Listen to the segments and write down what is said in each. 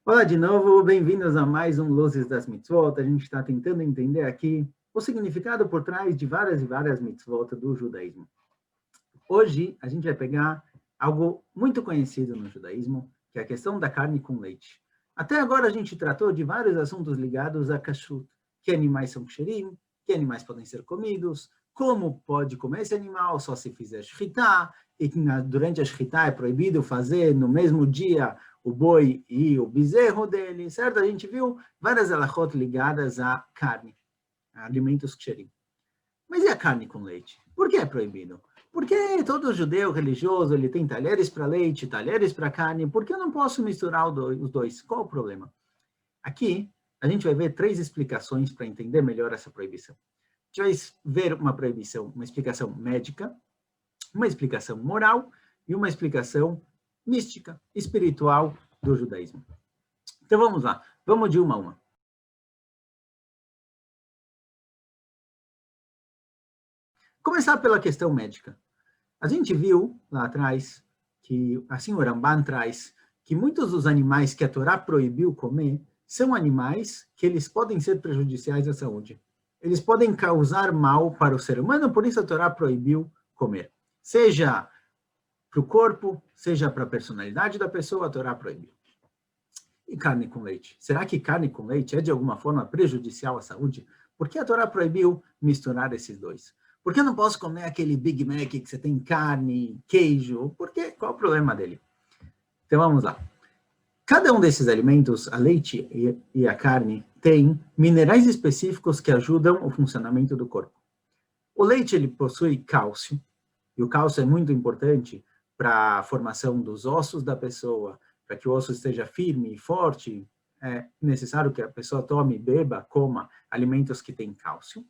Olá de novo, bem-vindos a mais um Luzes das Mitzvot. A gente está tentando entender aqui o significado por trás de várias e várias mitzvot do judaísmo. Hoje, a gente vai pegar algo muito conhecido no judaísmo, que é a questão da carne com leite. Até agora, a gente tratou de vários assuntos ligados a kashrut, que animais são ksherim, que animais podem ser comidos, como pode comer esse animal só se fizer shritá, e que durante a shritá é proibido fazer no mesmo dia o boi e o bezerro dele, certo? A gente viu várias halachot ligadas à carne, a alimentos ksherim. Mas e a carne com leite? Por que é proibido? Porque todo judeu religioso ele tem talheres para leite, talheres para carne. Por que eu não posso misturar os dois? Qual o problema? Aqui, a gente vai ver três explicações para entender melhor essa proibição. A gente vai ver uma proibição, uma explicação médica, uma explicação moral e uma explicação mística, espiritual do judaísmo. Então vamos lá, vamos de uma a uma. Começar pela questão médica. A gente viu lá atrás, que assim o Ramban traz, que muitos dos animais que a Torá proibiu comer são animais que eles podem ser prejudiciais à saúde. Eles podem causar mal para o ser humano, por isso a Torá proibiu comer. Seja para o corpo, seja para a personalidade da pessoa, a Torá proibiu. E carne com leite? Será que carne com leite é de alguma forma prejudicial à saúde? Por que a Torá proibiu misturar esses dois? Por que eu não posso comer aquele Big Mac que você tem carne, queijo? Por quê? Qual o problema dele? Então vamos lá. Cada um desses alimentos, a leite e a carne, tem minerais específicos que ajudam o funcionamento do corpo. O leite ele possui cálcio, e o cálcio é muito importante para a formação dos ossos da pessoa, para que o osso esteja firme e forte. É necessário que a pessoa tome, beba, coma alimentos que têm cálcio.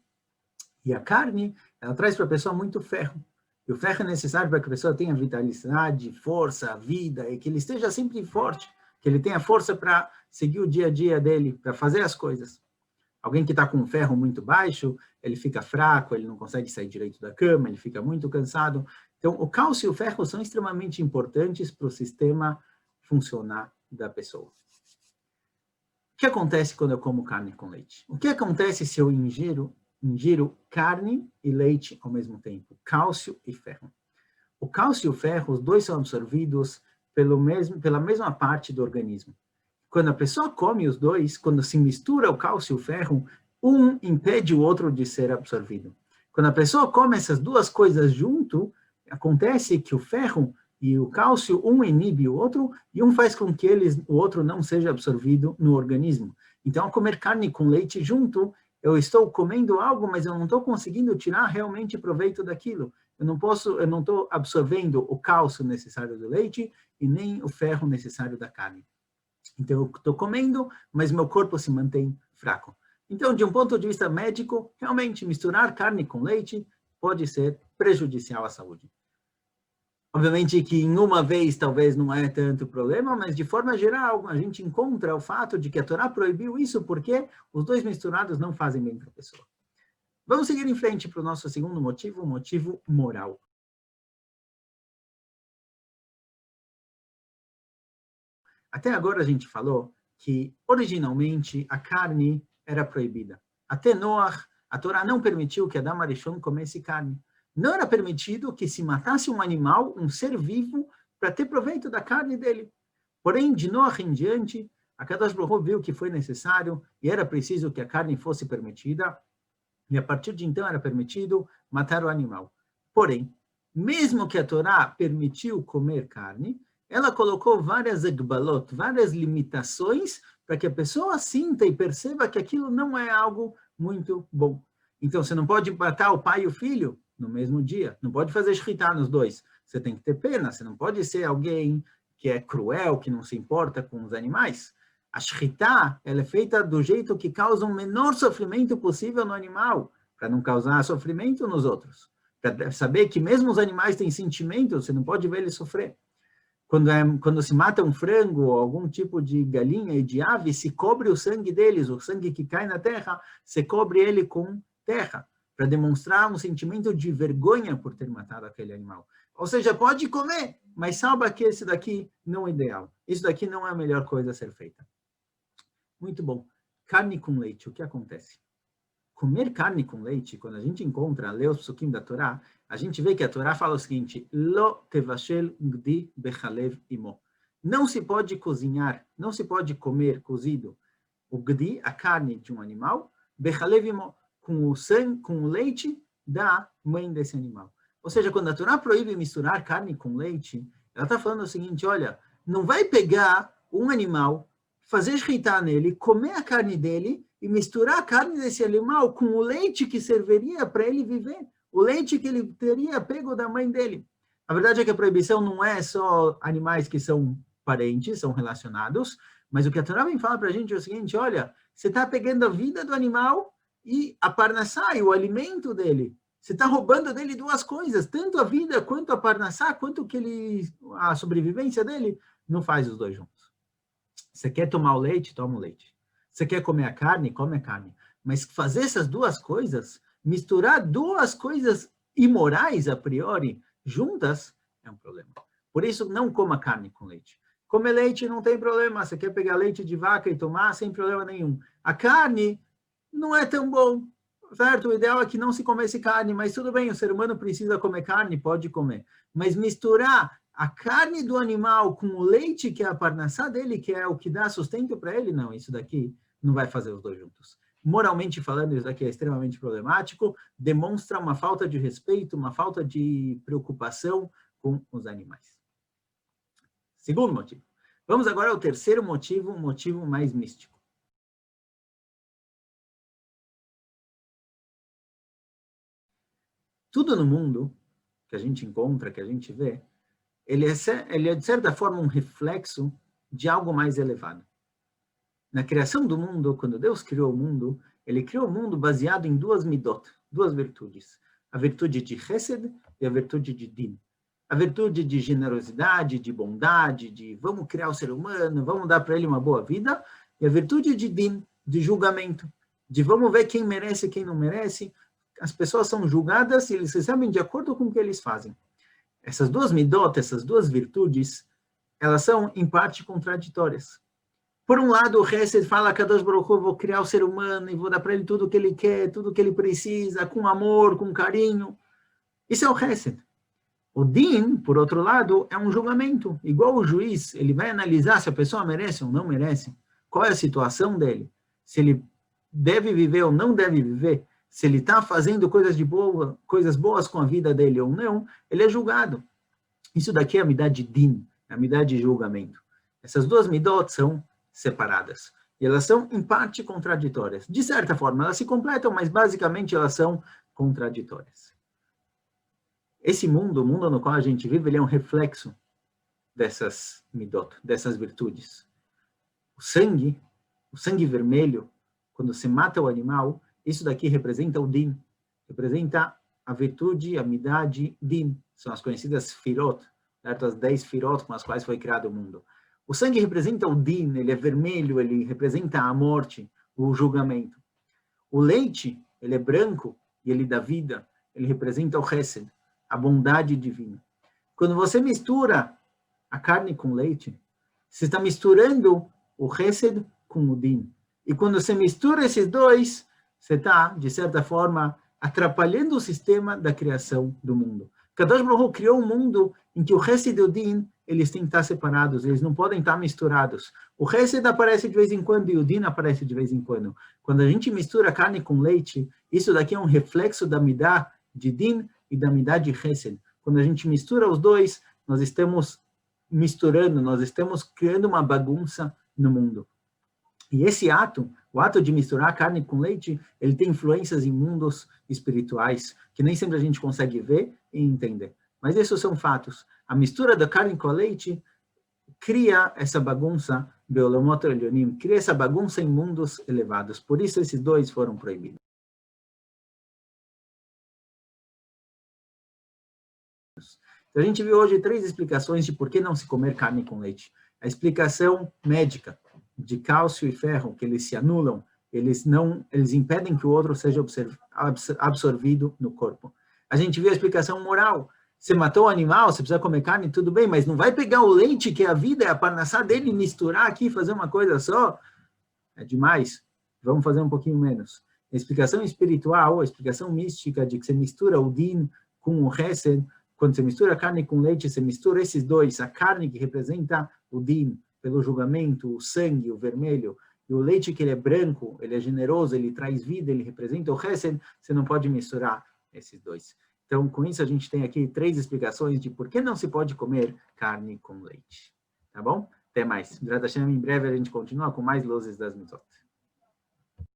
E a carne, ela traz para a pessoa muito ferro. E o ferro é necessário para que a pessoa tenha vitalidade, força, vida, e que ele esteja sempre forte, que ele tenha força para seguir o dia a dia dele, para fazer as coisas. Alguém que está com um ferro muito baixo, ele fica fraco, ele não consegue sair direito da cama, ele fica muito cansado. Então, o cálcio e o ferro são extremamente importantes para o sistema funcionar da pessoa. O que acontece quando eu como carne com leite? O que acontece se eu ingiro carne e leite ao mesmo tempo? Cálcio e ferro. O cálcio e o ferro, os dois são absorvidos pela mesma parte do organismo. Quando a pessoa come os dois, quando se mistura o cálcio e o ferro, um impede o outro de ser absorvido. Quando a pessoa come essas duas coisas junto, acontece que o ferro e o cálcio, um inibe o outro e um faz com que o outro não seja absorvido no organismo. Então, ao comer carne com leite junto, eu estou comendo algo, mas eu não estou conseguindo tirar realmente proveito daquilo. Eu não estou absorvendo o cálcio necessário do leite e nem o ferro necessário da carne. Então, eu estou comendo, mas meu corpo se mantém fraco. Então, de um ponto de vista médico, realmente misturar carne com leite pode ser prejudicial à saúde. Obviamente que em uma vez talvez não é tanto problema, mas de forma geral a gente encontra o fato de que a Torá proibiu isso porque os dois misturados não fazem bem para a pessoa. Vamos seguir em frente para o nosso segundo motivo, o motivo moral. Até agora a gente falou que originalmente a carne era proibida. Até Noach, a Torá não permitiu que Adam Arishon comesse carne. Não era permitido que se matasse um animal, um ser vivo, para ter proveito da carne dele. Porém, de Noach em diante, a Kadosh Baruch Hu viu que foi necessário e era preciso que a carne fosse permitida, e a partir de então era permitido matar o animal. Porém, mesmo que a Torá permitiu comer carne, ela colocou várias agbalot, várias limitações, para que a pessoa sinta e perceba que aquilo não é algo muito bom. Então, você não pode matar o pai e o filho no mesmo dia, não pode fazer shritá nos dois. Você tem que ter pena, você não pode ser alguém que é cruel, que não se importa com os animais. A shritá, ela é feita do jeito que causa o menor sofrimento possível no animal, para não causar sofrimento nos outros. Para saber que mesmo os animais têm sentimentos, você não pode ver eles sofrer. Quando se mata um frango ou algum tipo de galinha e de ave, se cobre o sangue deles, o sangue que cai na terra, se cobre ele com terra, para demonstrar um sentimento de vergonha por ter matado aquele animal. Ou seja, pode comer, mas saiba que esse daqui não é ideal. Isso daqui não é a melhor coisa a ser feita. Muito bom. Carne com leite, o que acontece? Comer carne com leite, quando a gente encontra, lê os psukim da Torá, a gente vê que a Torá fala o seguinte, Lo tevashel gdi bechalev imo. Não se pode cozinhar, não se pode comer cozido o gdi, a carne de um animal, bechalev imo, com o sangue, com o leite da mãe desse animal. Ou seja, quando a Torá proíbe misturar carne com leite, ela está falando o seguinte, olha, não vai pegar um animal, fazer shritá nele, comer a carne dele e misturar a carne desse animal com o leite que serviria para ele viver, o leite que ele teria pego da mãe dele. A verdade é que a proibição não é só animais que são parentes, são relacionados, mas o que a Torá vem falar para a gente é o seguinte, olha, você está pegando a vida do animal e a parnassá, o alimento dele. Você está roubando dele duas coisas, tanto a vida quanto a parnassá, quanto que ele, a sobrevivência dele, não faz os dois juntos. Você quer tomar o leite? Toma o leite. Você quer comer a carne? Come a carne. Mas fazer essas duas coisas, misturar duas coisas imorais a priori, juntas, é um problema. Por isso, não coma carne com leite. Comer leite não tem problema. Você quer pegar leite de vaca e tomar sem problema nenhum. A carne não é tão bom, certo? O ideal é que não se comesse carne, mas tudo bem, o ser humano precisa comer carne, pode comer. Mas misturar a carne do animal com o leite, que é a parnassá dele, que é o que dá sustento para ele, não, isso daqui não vai fazer os dois juntos. Moralmente falando, isso daqui é extremamente problemático, demonstra uma falta de respeito, uma falta de preocupação com os animais. Segundo motivo. Vamos agora ao terceiro motivo, um motivo mais místico. Tudo no mundo que a gente encontra, que a gente vê, ele é, de certa forma, um reflexo de algo mais elevado. Na criação do mundo, quando Deus criou o mundo, ele criou o mundo baseado em duas midot, duas virtudes. A virtude de Hesed e a virtude de Din. A virtude de generosidade, de bondade, de vamos criar o ser humano, vamos dar para ele uma boa vida, e a virtude de Din, de julgamento, de vamos ver quem merece e quem não merece. As pessoas são julgadas e eles recebem de acordo com o que eles fazem. Essas duas midot, essas duas virtudes, elas são, em parte, contraditórias. Por um lado, o Hesed fala que Kadosh Baruch Hu, vou criar o ser humano e vou dar para ele tudo o que ele quer, tudo o que ele precisa, com amor, com carinho. Isso é o Hesed. O Din, por outro lado, é um julgamento. Igual o juiz, ele vai analisar se a pessoa merece ou não merece, qual é a situação dele, se ele deve viver ou não deve viver, se ele está fazendo coisas boas com a vida dele ou não, ele é julgado. Isso daqui é a midá de Din, a midá de julgamento. Essas duas midot são separadas. E elas são, em parte, contraditórias. De certa forma, elas se completam, mas basicamente elas são contraditórias. Esse mundo, o mundo no qual a gente vive, ele é um reflexo dessas midot, dessas virtudes. O sangue vermelho, quando se mata o animal, isso daqui representa o Din, representa a virtude, a midá de Din, são as conhecidas Firot, certo? As 10 Firot com as quais foi criado o mundo. O sangue representa o Din, ele é vermelho, ele representa a morte, o julgamento. O leite, ele é branco e ele dá vida, ele representa o Hesed, a bondade divina. Quando você mistura a carne com leite, você está misturando o Hesed com o Din. E quando você mistura esses dois, você está, de certa forma, atrapalhando o sistema da criação do mundo. Kadosh Baruch Hu criou um mundo em que o Hesed e o Din, eles têm que estar separados, eles não podem estar misturados. O Hesed aparece de vez em quando e o Din aparece de vez em quando. Quando a gente mistura carne com leite, isso daqui é um reflexo da midá de Din e da midá de Hesed. Quando a gente mistura os dois, nós estamos misturando, nós estamos criando uma bagunça no mundo. E esse ato, o ato de misturar carne com leite, ele tem influências em mundos espirituais, que nem sempre a gente consegue ver e entender. Mas esses são fatos. A mistura da carne com o leite cria essa bagunça, Beolamot Elyonim, cria essa bagunça em mundos elevados. Por isso esses dois foram proibidos. Então, a gente viu hoje 3 explicações de por que não se comer carne com leite. A explicação médica, de cálcio e ferro, que eles se anulam, eles impedem que o outro seja absorvido no corpo. A gente viu a explicação moral. Você matou o animal, você precisa comer carne, tudo bem, mas não vai pegar o leite, que é a vida, é a parnassá dele, misturar aqui, fazer uma coisa só. é demais, vamos fazer um pouquinho menos. A explicação espiritual, a explicação mística de que você mistura o din com o Hesed, quando você mistura carne com leite, você mistura esses dois, a carne que representa o din, pelo julgamento, o sangue, o vermelho, e o leite que ele é branco, ele é generoso, ele traz vida, ele representa o Hesed, você não pode misturar esses dois. Então, com isso, a gente tem aqui 3 explicações de por que não se pode comer carne com leite. Tá bom? Até mais. Em breve a gente continua com mais luzes das mitzvot.